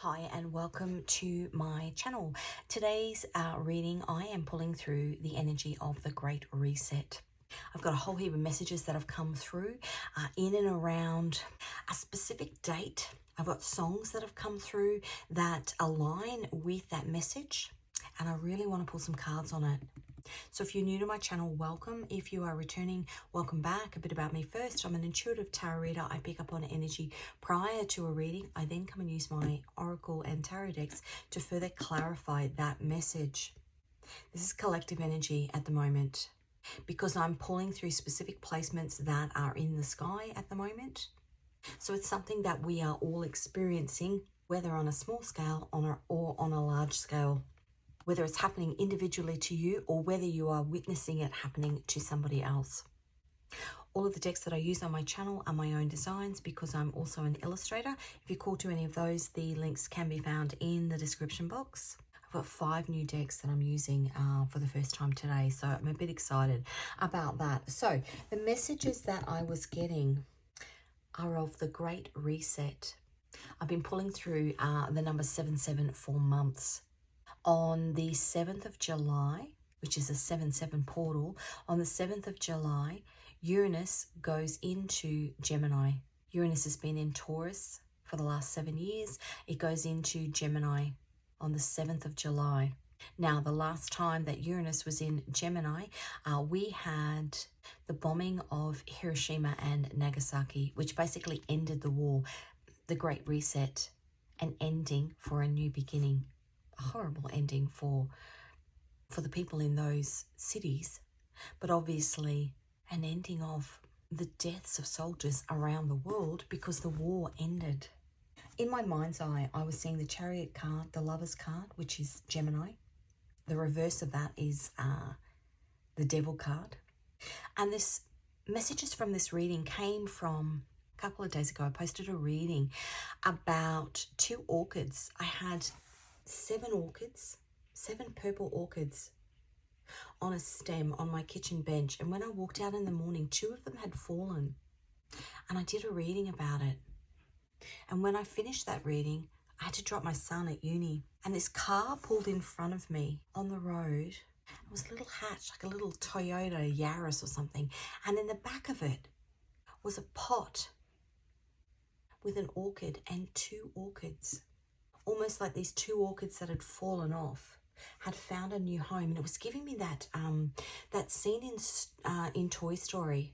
Hi and welcome to my channel. Today's reading, I am pulling through the energy of the Great Reset. I've got a whole heap of messages that have come through in and around a specific date. I've got songs that have come through that align with that message, and I really want to pull some cards on it. So if you're new to my channel, welcome. If you are returning, welcome back. A bit about me first. I'm an intuitive tarot reader. I pick up on energy prior to a reading. I then come and use my oracle and tarot decks to further clarify that message. This is collective energy at the moment because I'm pulling through specific placements that are in the sky at the moment. So it's something that we are all experiencing, whether on a small scale or on a large scale. Whether it's happening individually to you or whether you are witnessing it happening to somebody else. All of the decks that I use on my channel are my own designs because I'm also an illustrator. If you're called to any of those, the links can be found in the description box. I've got 5 new decks that I'm using for the first time today, so I'm a bit excited about that. So the messages that I was getting are of the Great Reset. I've been pulling through the number 77 for months. On the 7th of July, which is a 7-7 portal, on the 7th of July, Uranus goes into Gemini. Uranus has been in Taurus for the last 7 years. It goes into Gemini on the 7th of July. Now, the last time that Uranus was in Gemini, we had the bombing of Hiroshima and Nagasaki, which basically ended the war, the Great Reset, an ending for a new beginning. A horrible ending for the people in those cities, but obviously an ending of the deaths of soldiers around the world because the war ended. In my mind's eye, I was seeing the Chariot card, the Lover's card, which is Gemini. The reverse of that is the Devil card. And this messages from this reading came from a couple of days ago. I posted a reading about 2 orchids. I had 7 orchids, 7 purple orchids on a stem on my kitchen bench. And when I walked out in the morning, 2 of them had fallen. And I did a reading about it. And when I finished that reading, I had to drop my son at uni. And this car pulled in front of me on the road. It was a little hatch, like a little Toyota Yaris or something. And in the back of it was a pot with an orchid and 2 orchids. Almost like these 2 orchids that had fallen off had found a new home. And it was giving me that that scene in Toy Story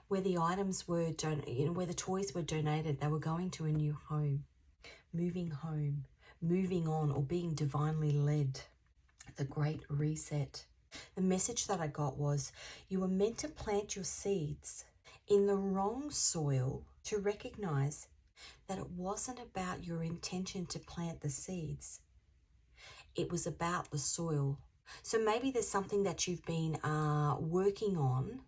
where the items were where the toys were donated. They were going to a new home, moving on, or being divinely led. The Great Reset. The message that I got was, you were meant to plant your seeds in the wrong soil to recognize that it wasn't about your intention to plant the seeds. It was about the soil. So maybe there's something that you've been working on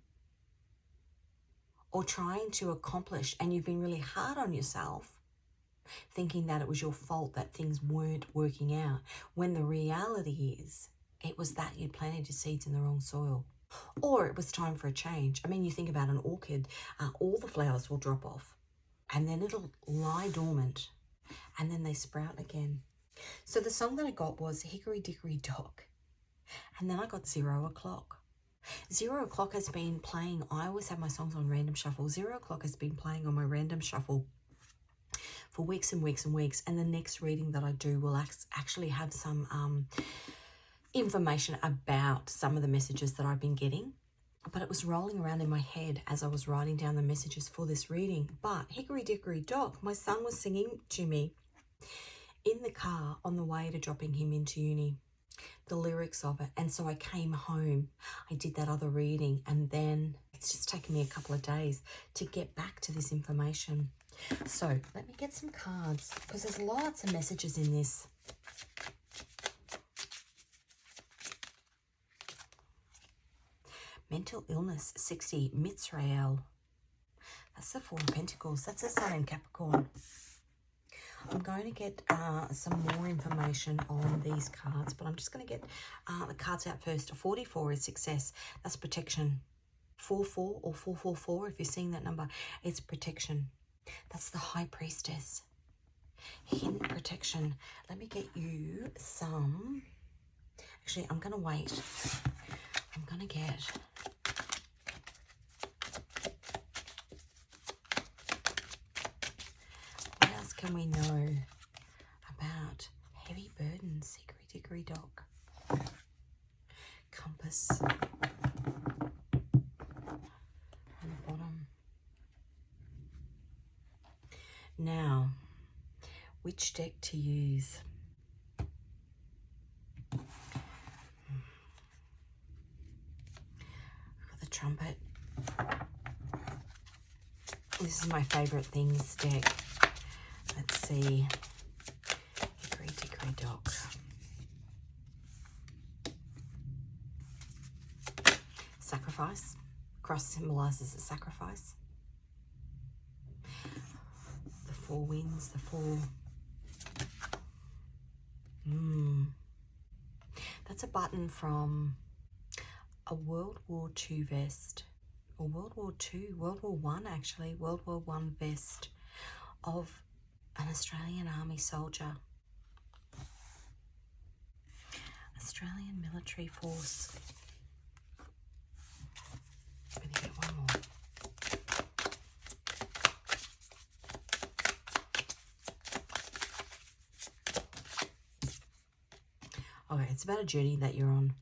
or trying to accomplish, and you've been really hard on yourself, thinking that it was your fault that things weren't working out, when the reality is it was that you'd planted your seeds in the wrong soil. Or it was time for a change. I mean, you think about an orchid, all the flowers will drop off. And then it'll lie dormant and then they sprout again. So the song that I got was Hickory Dickory Dock. And then I got 0 o'clock. 0 o'clock has been playing. I always have my songs on random shuffle. 0 o'clock has been playing on my random shuffle for weeks and weeks and weeks. And the next reading that I do will actually have some information about some of the messages that I've been getting. But it was rolling around in my head as I was writing down the messages for this reading. But Hickory Dickory Dock, my son was singing to me in the car on the way to dropping him into uni, the lyrics of it. And so I came home, I did that other reading, and then it's just taken me a couple of days to get back to this information. So let me get some cards because there's lots of messages in this. Mental illness, 60, Mitzrael. That's the 4 of Pentacles. That's the Sun in Capricorn. I'm going to get some more information on these cards, but I'm just going to get the cards out first. 44 is success. That's protection. 44 or 444, if you're seeing that number, it's protection. That's the High Priestess. hidden protection. Let me get you some. Actually, I'm going to wait. I'm going to get... What else can we know about heavy burdens? Hickory dickory dock. Compass. On the bottom. Now, which deck to use? I've got the trumpet. This is my favourite things deck. Let's see. Hickory dickory dock. Sacrifice. Cross symbolises a sacrifice. The four winds, the four... That's a button from a World War II vest. Or World War II, World War I actually, World War I vest of an Australian Army soldier. Australian military force. I'm going to get one more. Okay, it's about a journey that you're on.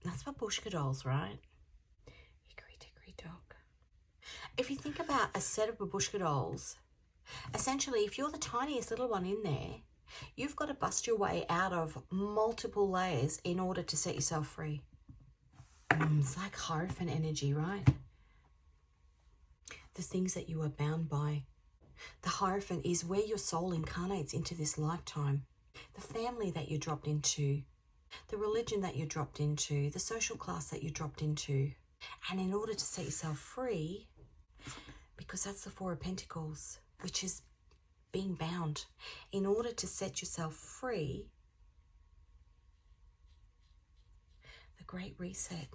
That's for Bushka dolls, right? Hickory dickory dock. If you think about a set of babushka dolls, essentially, if you're the tiniest little one in there, you've got to bust your way out of multiple layers in order to set yourself free. It's like Hierophant energy, right? The things that you are bound by. The Hierophant is where your soul incarnates into this lifetime. The family that you dropped into. The religion that you dropped into. The social class that you dropped into. And in order to set yourself free, because that's the Four of Pentacles, which is being bound. In order to set yourself free, the Great Reset,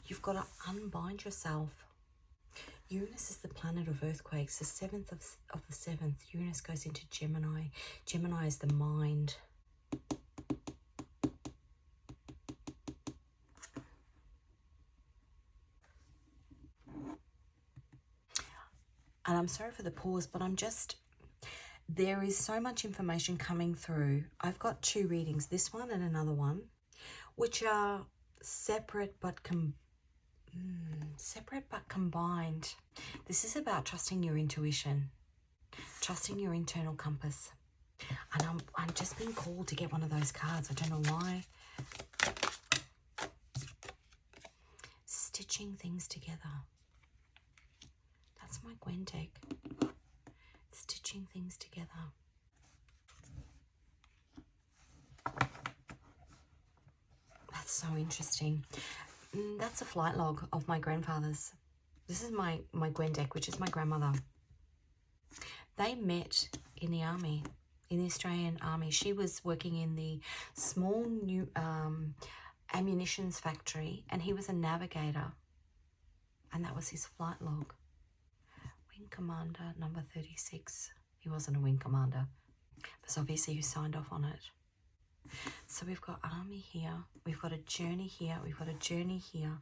you've got to unbind yourself. Uranus is the planet of earthquakes. The 7th of the 7th, Uranus goes into Gemini. Gemini is the mind. And I'm sorry for the pause, but there is so much information coming through. I've got two readings, this one and another one, which are separate but combined. This is about trusting your intuition, trusting your internal compass. And I'm just being called to get one of those cards. I don't know why. Stitching things together. That's my Gwen deck. Stitching things together. That's so interesting. That's a flight log of my grandfather's. This is my Gwen deck, which is my grandmother. They met in the army, in the Australian Army. She was working in the small new ammunitions factory, and he was a navigator. And that was his flight log. Wing Commander number 36. He wasn't a wing commander. But obviously who signed off on it. So we've got army here. We've got a journey here. We've got a journey here.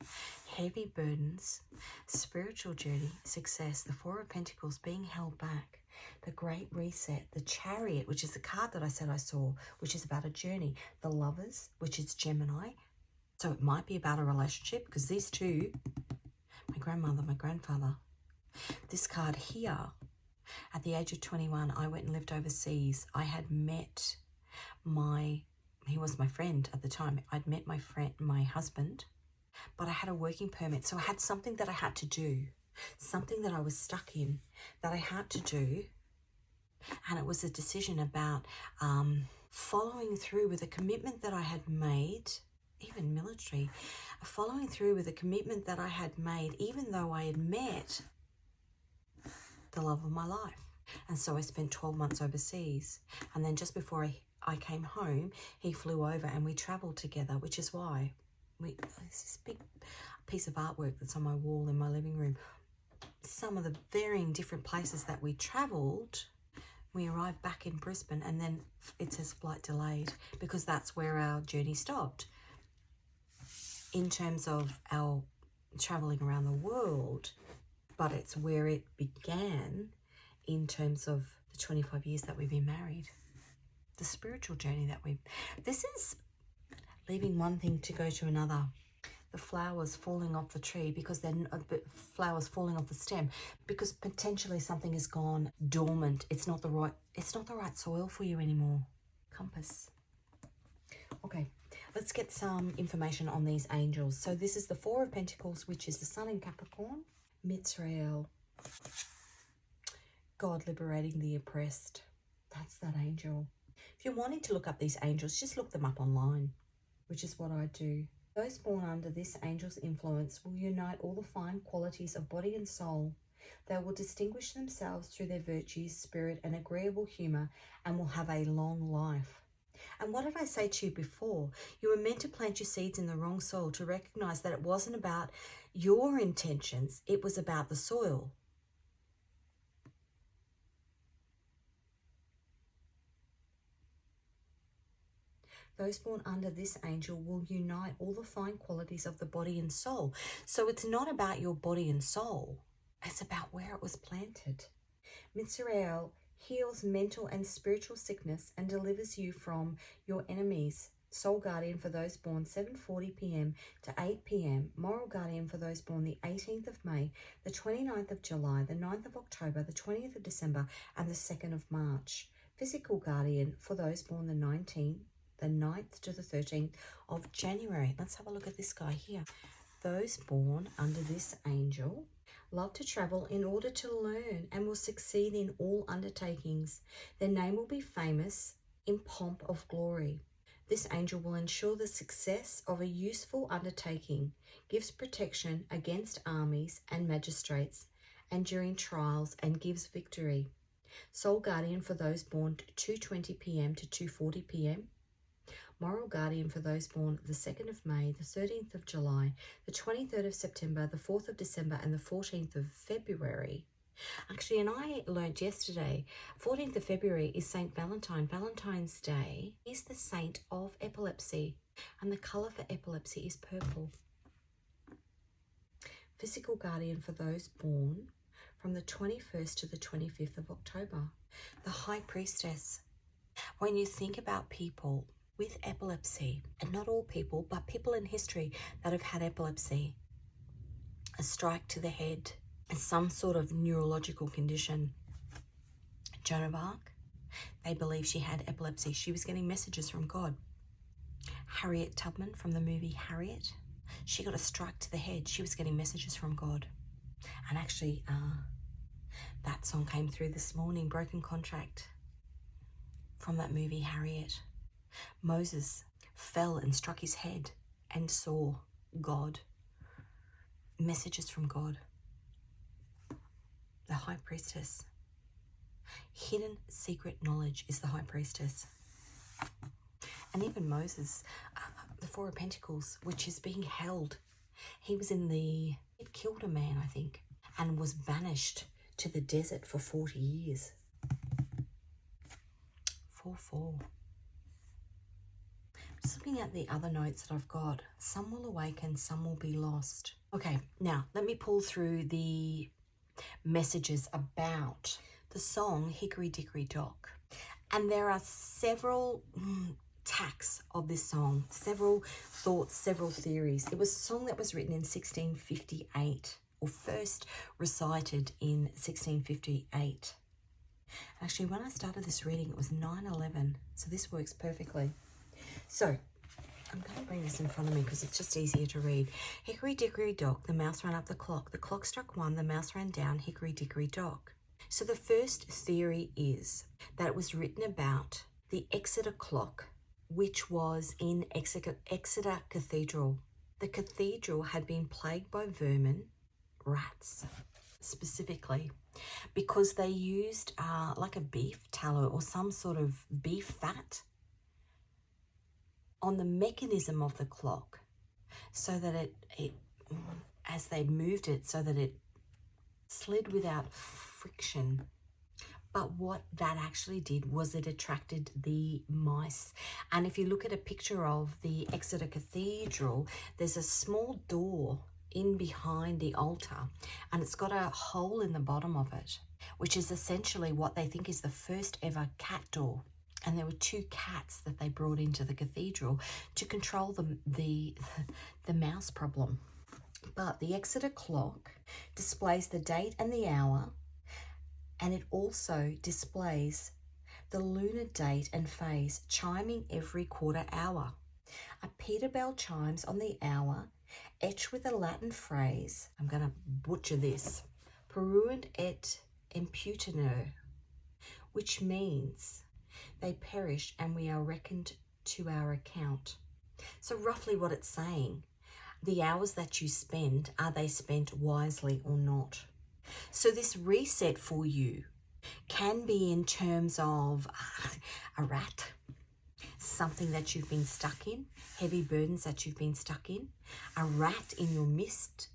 Heavy burdens. Spiritual journey. Success. The Four of Pentacles being held back. The Great Reset. The Chariot, which is the card that I said I saw, which is about a journey. The Lovers, which is Gemini. So it might be about a relationship, because these two, my grandmother, my grandfather. This card here, at the age of 21, I went and lived overseas. I had met he was my friend at the time. I'd met my husband, but I had a working permit. So I had something that I had to do, something that I was stuck in that I had to do. And it was a decision about following through with a commitment that I had made, even military, following through with a commitment that I had made, even though I had met the love of my life. And so I spent 12 months overseas. And then just before I came home, he flew over and we traveled together, which is why this big piece of artwork that's on my wall in my living room. Some of the varying different places that we travelled. We arrived back in Brisbane, and then it says flight delayed because that's where our journey stopped. In terms of our travelling around the world, but it's where it began in terms of the 25 years that we've been married. The spiritual journey that this is leaving one thing to go to another. The flowers falling off the tree because then flowers falling off the stem because potentially something has gone dormant. It's not the right soil for you anymore. Compass. Okay, let's get some information on these angels. So this is the Four of Pentacles, which is the Sun in Capricorn. Mitzrael. God liberating the oppressed. That's that angel. If you're wanting to look up these angels, just look them up online, which is what I do. Those born under this angel's influence will unite all the fine qualities of body and soul. They will distinguish themselves through their virtues, spirit, and agreeable humour, and will have a long life. And what did I say to you before? You were meant to plant your seeds in the wrong soil to recognise that it wasn't about your intentions, it was about the soil. Those born under this angel will unite all the fine qualities of the body and soul. So it's not about your body and soul. It's about where it was planted. Mitzrael heals mental and spiritual sickness and delivers you from your enemies. Soul guardian for those born 7:40 p.m. to 8 p.m. Moral guardian for those born the 18th of May, the 29th of July, the 9th of October, the 20th of December, and the 2nd of March. Physical guardian for those born the 9th to the 13th of January. Let's have a look at this guy here. Those born under this angel love to travel in order to learn and will succeed in all undertakings. Their name will be famous in pomp of glory. This angel will ensure the success of a useful undertaking, gives protection against armies and magistrates, and during trials, and gives victory. Soul guardian for those born 2:20 p.m. to 2:40 p.m. Moral guardian for those born the 2nd of May, the 13th of July, the 23rd of September, the 4th of December, and the 14th of February. Actually, and I learned yesterday, 14th of February is Saint Valentine. Valentine's Day is the saint of epilepsy, and the colour for epilepsy is purple. Physical guardian for those born from the 21st to the 25th of October. The High Priestess. When you think about people with epilepsy, and not all people, but people in history that have had epilepsy, a strike to the head, some sort of neurological condition. Joan of Arc, they believe she had epilepsy. She was getting messages from God. Harriet Tubman from the movie Harriet, she got a strike to the head. She was getting messages from God. And actually, that song came through this morning, Broken Contract, from that movie Harriet. Moses fell and struck his head and saw God. Messages from God. The High Priestess. Hidden secret knowledge is the High Priestess. And even Moses, the Four of Pentacles, which is being held. He killed a man, I think, and was banished to the desert for 40 years. 4-4. Just looking at the other notes that I've got. Some will awaken, some will be lost. Okay, now let me pull through the messages about the song Hickory, Dickory, Dock. And there are several tacks of this song, several thoughts, several theories. It was a song that was written in 1658, or first recited in 1658. Actually, when I started this reading, it was 9/11, so this works perfectly. So, I'm going to bring this in front of me because it's just easier to read. Hickory, dickory, dock, the mouse ran up the clock. The clock struck 1, the mouse ran down, hickory, dickory, dock. So the first theory is that it was written about the Exeter clock, which was in Exeter Cathedral. The cathedral had been plagued by vermin, rats specifically, because they used like a beef tallow or some sort of beef fat on the mechanism of the clock. so that it as they moved it, so that it slid without friction. But what that actually did was it attracted the mice. And if you look at a picture of the Exeter Cathedral, there's a small door in behind the altar, and it's got a hole in the bottom of it, which is essentially what they think is the first ever cat door. And there were 2 cats that they brought into the cathedral to control the mouse problem. But the Exeter clock displays the date and the hour, and it also displays the lunar date and phase, chiming every quarter hour. A Peter bell chimes on the hour, etched with a Latin phrase, I'm going to butcher this, peruunt et imputanur, which means they perish and we are reckoned to our account. So roughly what it's saying, the hours that you spend, are they spent wisely or not? So this reset for you can be in terms of a rat, something that you've been stuck in, heavy burdens that you've been stuck in, a rat in your midst.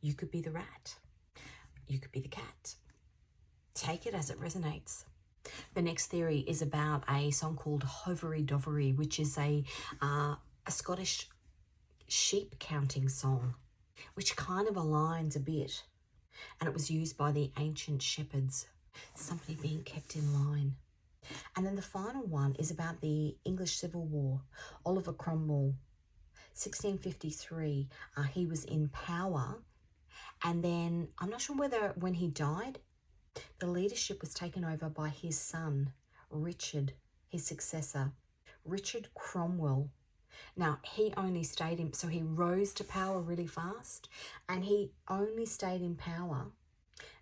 You could be the rat. You could be the cat. Take it as it resonates. The next theory is about a song called Hovery Dovery, which is a Scottish sheep counting song, which kind of aligns a bit. And it was used by the ancient shepherds, somebody being kept in line. And then the final one is about the English Civil War. Oliver Cromwell, 1653, he was in power. And then, I'm not sure whether when he died, the leadership was taken over by his son, Richard, his successor, Richard Cromwell. Now, he only stayed in, so he rose to power really fast, and he only stayed in power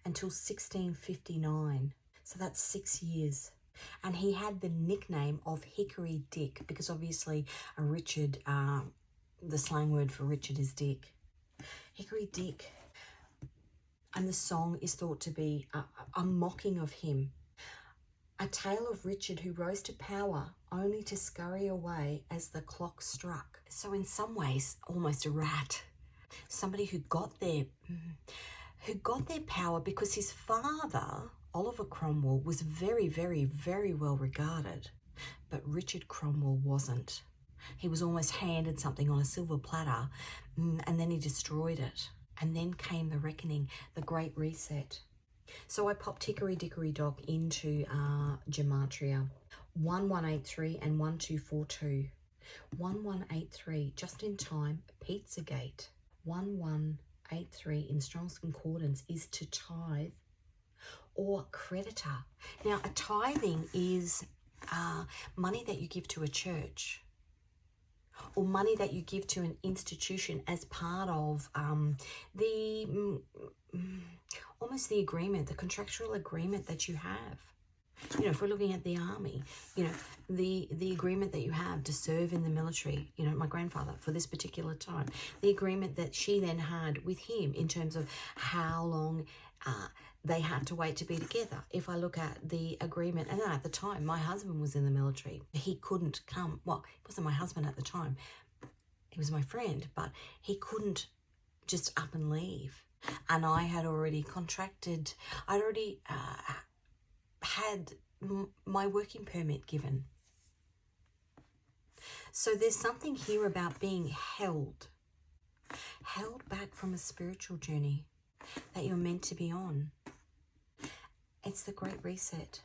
until 1659. So that's 6 years. And he had the nickname of Hickory Dick, because obviously Richard, the slang word for Richard is Dick. Hickory Dick. And the song is thought to be a mocking of him. A tale of Richard who rose to power only to scurry away as the clock struck. So in some ways, almost a rat. Somebody who got their power because his father, Oliver Cromwell, was very, very, very well regarded. But Richard Cromwell wasn't. He was almost handed something on a silver platter, and then he destroyed it. And then came the reckoning, the Great Reset. So I popped Hickory Dickory Dock into Gematria. 1183 and 1242. 1183, just in time, Pizzagate. 1183 in Strong's Concordance is to tithe or creditor. Now, a tithing is money that you give to a church, or money that you give to an institution as part of almost the agreement, the contractual agreement that you have. You know, if we're looking at the army, you know, the agreement that you have to serve in the military, you know, my grandfather for this particular time, the agreement that she then had with him in terms of how long they had to wait to be together. If I look at the agreement, and at the time, my husband was in the military. He couldn't come. Well, he wasn't my husband at the time. He was my friend, but he couldn't just up and leave. And I had already contracted, I'd already had my working permit given. So there's something here about being held back from a spiritual journey that you're meant to be on. It's the Great Reset.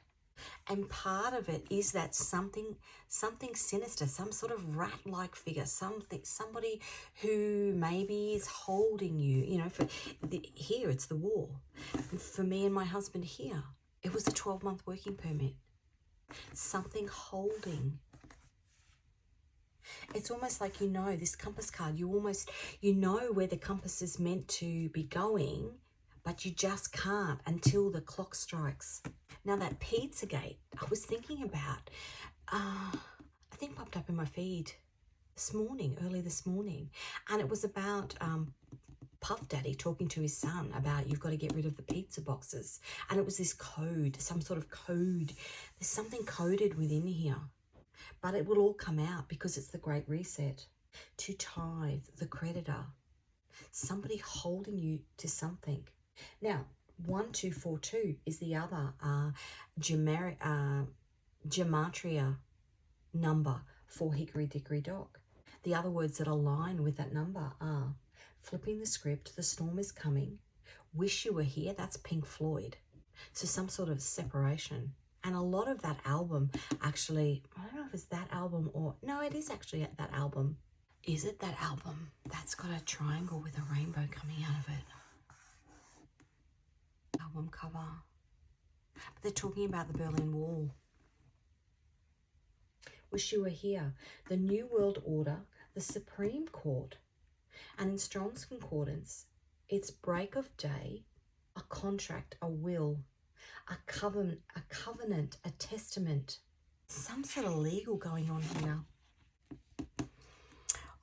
And part of it is that something sinister, some sort of rat-like figure, somebody who maybe is holding you. You know, here it's the war. For me and my husband here, it was a 12-month working permit. Something holding. It's almost like, you know, this compass card, you know where the compass is meant to be going, but you just can't until the clock strikes. Now that Pizzagate, I was thinking about, I think popped up in my feed early this morning, and it was about Puff Daddy talking to his son about, you've got to get rid of the pizza boxes. And it was this code, some sort of code. There's something coded within here, but it will all come out because it's the Great Reset. to tithe, the creditor, somebody holding you to something. Now, 1242 is the other gematria number for Hickory Dickory Dock. The other words that align with that number are flipping the script, the storm is coming, wish you were here, that's Pink Floyd. So some sort of separation. And a lot of that album, actually, I don't know if it's that album or, no, it is actually that album. Is it that album that's got a triangle with a rainbow coming out of it? Album cover. But they're talking about the Berlin Wall. Wish you were here. The New World Order, the Supreme Court. And in Strong's Concordance, it's break of day, a contract, a will, a covenant, a testament. Some sort of legal going on here.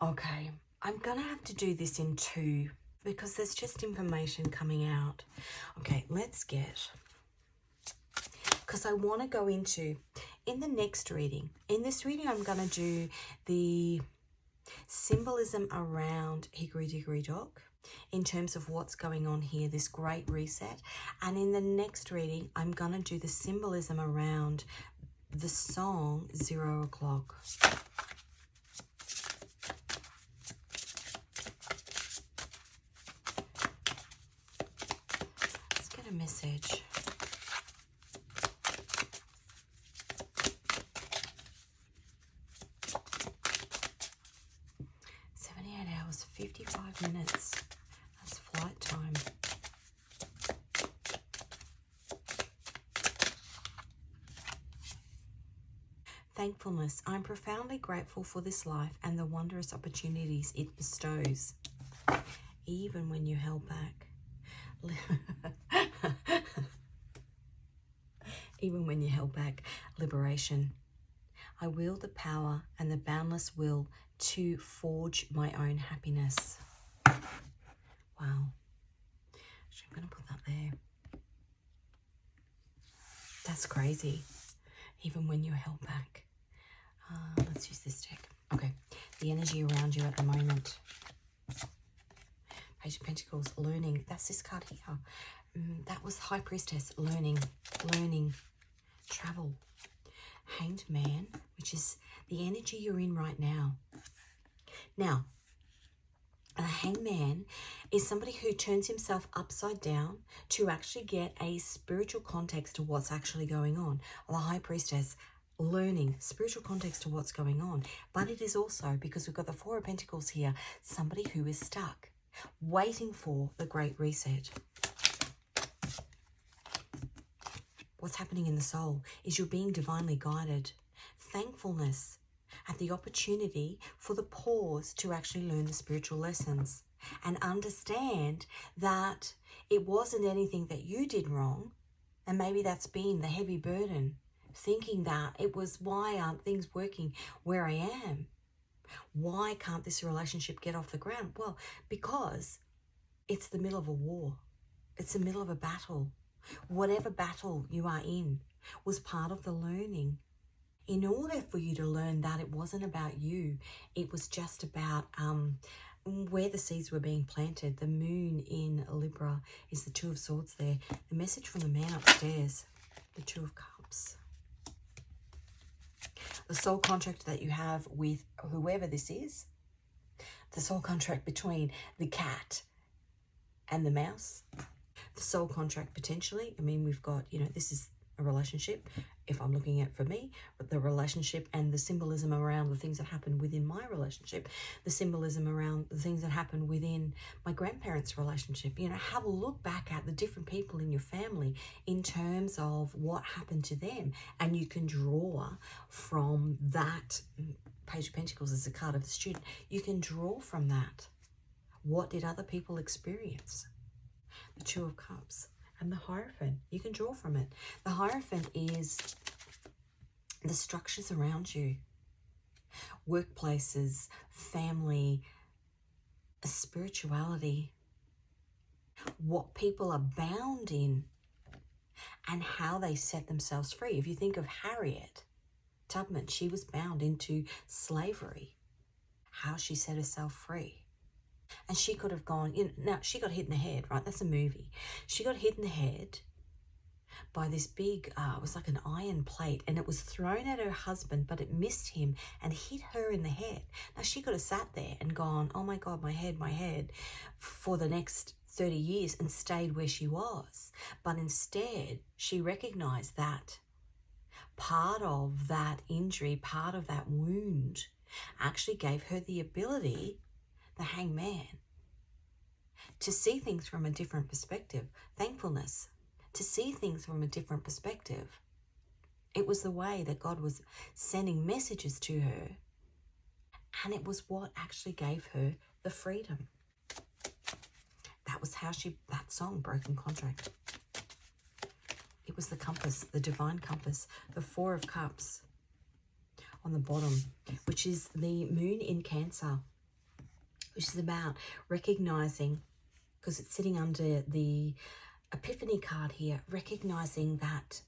Okay, I'm going to have to do this in two because there's just information coming out. Okay, let's get, because I want to go into, in the next reading, in this reading I'm going to do the symbolism around Hickory Dickory Dock in terms of what's going on here, this great reset. And in the next reading, I'm going to do the symbolism around the song 0 o'clock. Let's get a message. Hours, 55 minutes. That's flight time. Thankfulness. I'm profoundly grateful for this life and the wondrous opportunities it bestows, even when you held back. Even when you held back. Liberation. I wield the power and the boundless will to forge my own happiness. Wow. So I'm going to put that there. That's crazy. Even when you're held back. Let's use this deck. Okay. The energy around you at the moment. Page of Pentacles, learning. That's this card here. That was High Priestess, learning, travel. Hanged Man, which is the energy you're in right now. Now, a hangman is somebody who turns himself upside down to actually get a spiritual context to what's actually going on. The High Priestess, learning, spiritual context to what's going on. But it is also, because we've got the Four of Pentacles here, somebody who is stuck, waiting for the Great Reset. What's happening in the soul is you're being divinely guided. Thankfulness at the opportunity for the pause to actually learn the spiritual lessons and understand that it wasn't anything that you did wrong. And maybe that's been the heavy burden, thinking that it was, why aren't things working where I am? Why can't this relationship get off the ground? Well, because it's the middle of a war. It's the middle of a battle. Whatever battle you are in was part of the learning. In order for you to learn that it wasn't about you, it was just about where the seeds were being planted. The moon in Libra is the Two of Swords there. The message from the man upstairs, the Two of Cups. The soul contract that you have with whoever this is, the soul contract between the cat and the mouse, the soul contract potentially. I mean, we've got, this is a relationship, if I'm looking at for me, but the relationship and the symbolism around the things that happen within my relationship, the symbolism around the things that happen within my grandparents' relationship. Have a look back at the different people in your family in terms of what happened to them, and you can draw from that. Page of Pentacles is a card of the student. You can draw from that. What did other people experience? The Two of Cups. And the Hierophant, you can draw from it. The Hierophant is the structures around you. Workplaces, family, spirituality. What people are bound in and how they set themselves free. If you think of Harriet Tubman, she was bound into slavery. how she set herself free. And she could have gone, now she got hit in the head, right? That's a movie. She got hit in the head by this big, it was like an iron plate, and it was thrown at her husband, but it missed him and hit her in the head. Now she could have sat there and gone, oh my God, my head, for the next 30 years and stayed where she was. But instead, she recognized that part of that injury, part of that wound, actually gave her the ability, the hangman, to see things from a different perspective. Thankfulness, to see things from a different perspective. It was the way that God was sending messages to her, and it was what actually gave her the freedom. That was how that song, Broken Contract. It was the compass, the divine compass, the Four of Cups on the bottom, which is the moon in Cancer, which is about recognizing, because it's sitting under the Epiphany card here, recognizing that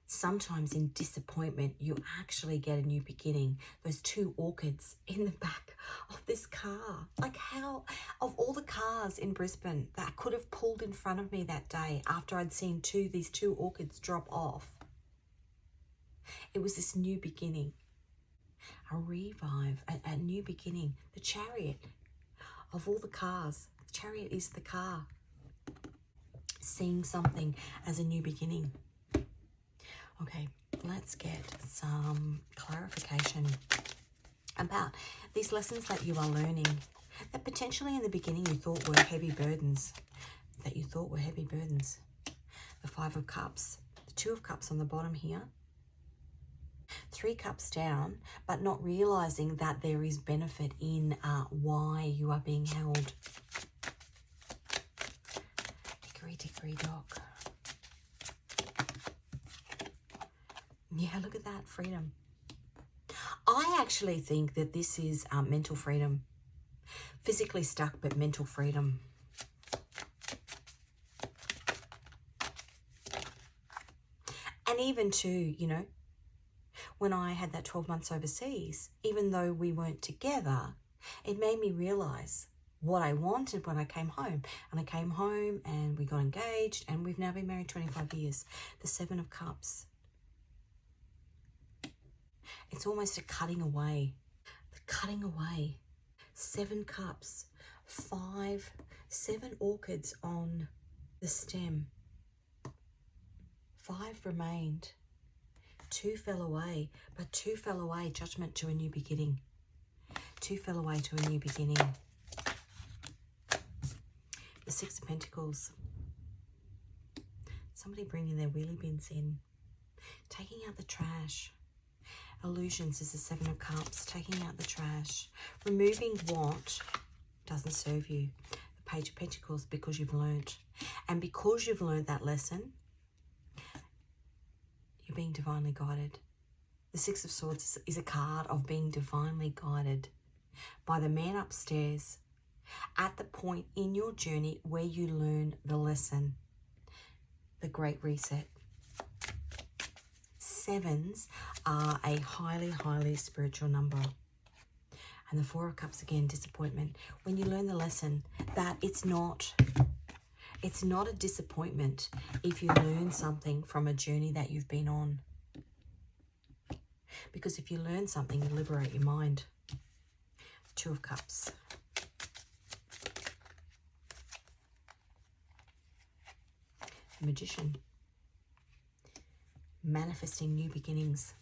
sometimes in disappointment, you actually get a new beginning. Those two orchids in the back of this car. Like, how, of all the cars in Brisbane that could have pulled in front of me that day after I'd seen these two orchids drop off, it was this new beginning, a revive, a new beginning. The Chariot, of all the cars, the Chariot is the car. Seeing something as a new beginning. Okay, let's get some clarification about these lessons that you are learning, that potentially in the beginning you thought were heavy burdens, The Five of Cups, the Two of Cups on the bottom here, Three Cups down, but not realizing that there is benefit in why you are being held. Hickory dickory dock. Yeah, look at that, freedom. I actually think that this is mental freedom. Physically stuck, but mental freedom. And even too, when I had that 12 months overseas, even though we weren't together, it made me realize what I wanted when I came home. And I came home and we got engaged, and we've now been married 25 years. The Seven of Cups. It's almost a cutting away. The cutting away. 7 cups. 7 orchids on the stem. 5 remained. 2 fell away, but 2 fell away, judgment to a new beginning. 2 fell away to a new beginning. The 6 of Pentacles. Somebody bringing their wheelie bins in. Taking out the trash. Illusions is the 7 of Cups. Taking out the trash. Removing what doesn't serve you. The Page of Pentacles, because you've learnt. And because you've learned that lesson, you're being divinely guided. The 6 of Swords is a card of being divinely guided by the man upstairs at the point in your journey where you learn the lesson. The Great Reset. 7s are a highly, highly spiritual number. And the 4 of Cups, again, disappointment. When you learn the lesson that it's not a disappointment if you learn something from a journey that you've been on. Because if you learn something, you liberate your mind. 2 of Cups. The Magician. Manifesting new beginnings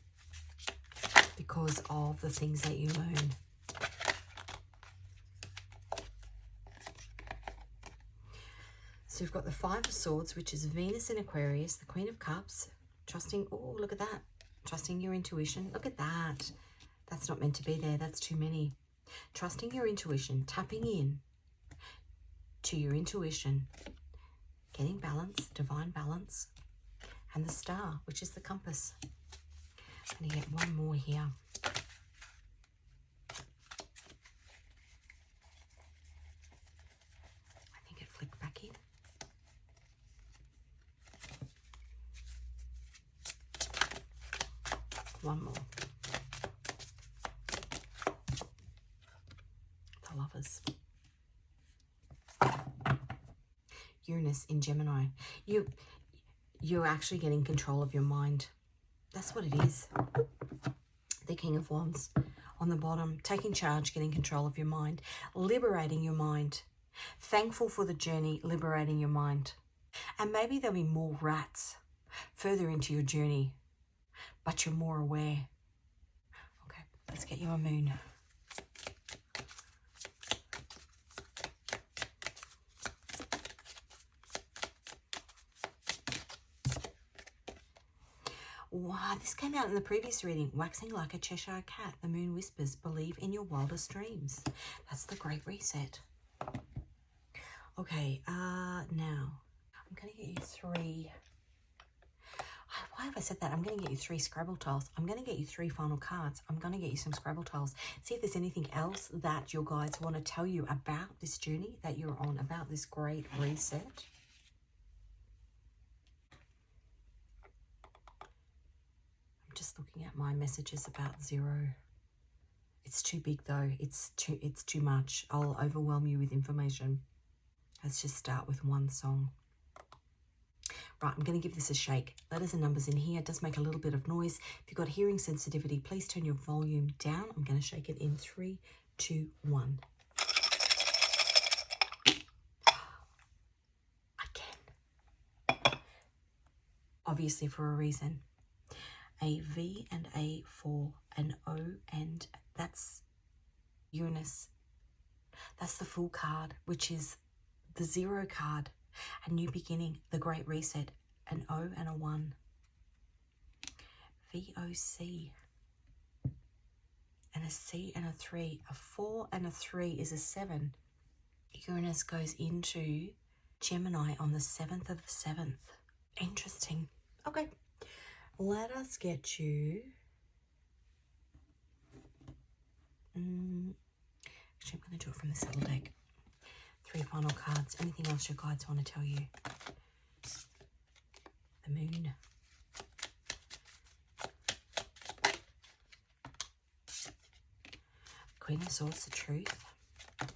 because of the things that you learn. So we've got the 5 of Swords, which is Venus in Aquarius, the Queen of Cups, trusting, oh, look at that, trusting your intuition. Look at that. That's not meant to be there. That's too many. Trusting your intuition, tapping in to your intuition, getting balance, divine balance, and the Star, which is the compass. I'm going to get one more here. I think it flicked back in. One more. colours. Uranus in Gemini. You're actually getting control of your mind. That's what it is. The King of Wands on the bottom. Taking charge, getting control of your mind. Liberating your mind. Thankful for the journey, liberating your mind. And maybe there'll be more rats further into your journey, but you're more aware. Okay, let's get you a moon. Wow, this came out in the previous reading. Waxing like a Cheshire cat, the moon whispers, believe in your wildest dreams. That's the Great Reset. Okay, now I'm going to get you 3. Why have I said that? I'm going to get you 3 Scrabble tiles. I'm going to get you 3 final cards. I'm going to get you some Scrabble tiles. See if there's anything else that your guides want to tell you about this journey that you're on, about this Great Reset. Just looking at my messages about 0. It's too big though. It's too much. I'll overwhelm you with information. Let's just start with one song. Right, I'm going to give this a shake. Letters and numbers in here. It does make a little bit of noise. If you've got hearing sensitivity, please turn your volume down. I'm going to shake it in 3, 2, 1. Again. Obviously for a reason. A V and a for an O, and that's Uranus. That's the Fool card, which is the 0 card, a new beginning, the Great Reset, an O and a 1. VOC, and a C and a 3. A 4 and a 3 is a 7. Uranus goes into Gemini on the 7th of the 7th. Interesting. Okay. Let us get you, actually I'm going to do it from the Saddle deck. 3 final cards. Anything else your guides want to tell you? The Moon. Queen of Swords, the Truth.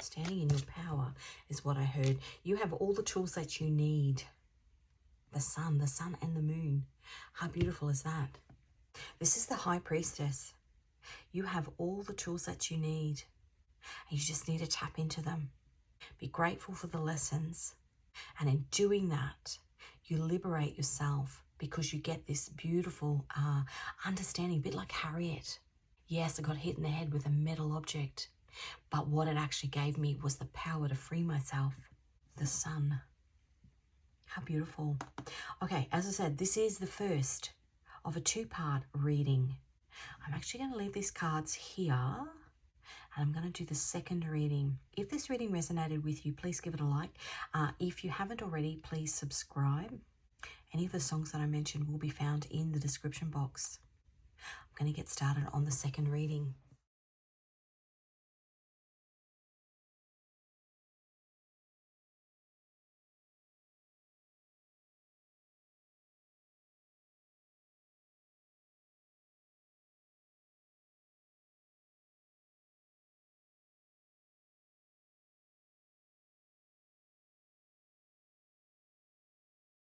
Standing in your power is what I heard. You have all the tools that you need. The sun and the moon. How beautiful is that? This is the High Priestess. You have all the tools that you need. And you just need to tap into them. Be grateful for the lessons. And in doing that, you liberate yourself because you get this beautiful understanding, a bit like Harriet. Yes, I got hit in the head with a metal object. But what it actually gave me was the power to free myself. The sun. How beautiful. Okay, as I said, this is the first of a 2-part reading. I'm actually going to leave these cards here and I'm going to do the second reading. If this reading resonated with you, please give it a like. If you haven't already, please subscribe. Any of the songs that I mentioned will be found in the description box. I'm going to get started on the second reading.